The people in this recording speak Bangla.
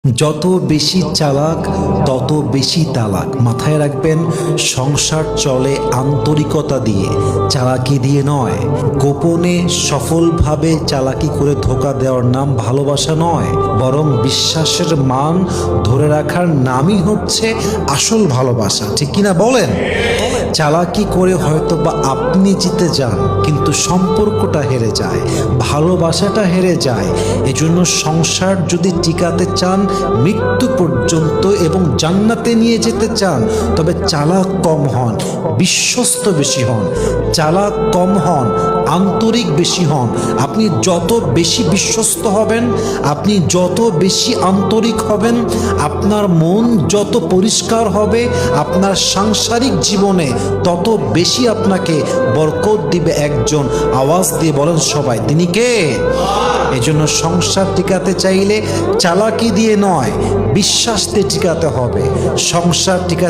যত বেশি চালাক তত বেশি তালাক। মাথায় রাখবেন, সংসার চলে আন্তরিকতা দিয়ে, চালাকি দিয়ে নয়। গোপনে সফলভাবে চালাকি করে ধোঁকা দেওয়ার নাম ভালোবাসা নয়, বরং বিশ্বাসের মান ধরে রাখার নামই হচ্ছে আসল ভালোবাসা। ঠিক কিনা বলেন? চালাকি করে হয়তো বা আপনি জিতে যান, কিন্তু সম্পর্কটা হেরে যায়, ভালোবাসাটা হেরে যায়। এজন্য সংসার যদি টিকাতে চান মৃত্যু পর্যন্ত এবং জান্নাতে নিয়ে যেতে চান, তবে চালাক কম হন, বিশ্বস্ত বেশি হন। চালাক কম হন, আন্তরিক বেশি হন। আপনি যত বেশি বিশ্বস্ত হবেন, আপনি যত বেশি আন্তরিক হবেন, আপনার মন যত পরিষ্কার হবে, আপনার সাংসারিক জীবনে তত বেশি আপনাকে বরকত দিবে একজন। আওয়াজ দিয়ে বলেন সবাই, তিনি কে? এজন্য সংসার টিকাতে চাইলে চালাকি দিয়ে নয়, বিশ্বাস দিয়ে টিকাতে হবে। সংসার টিকাতে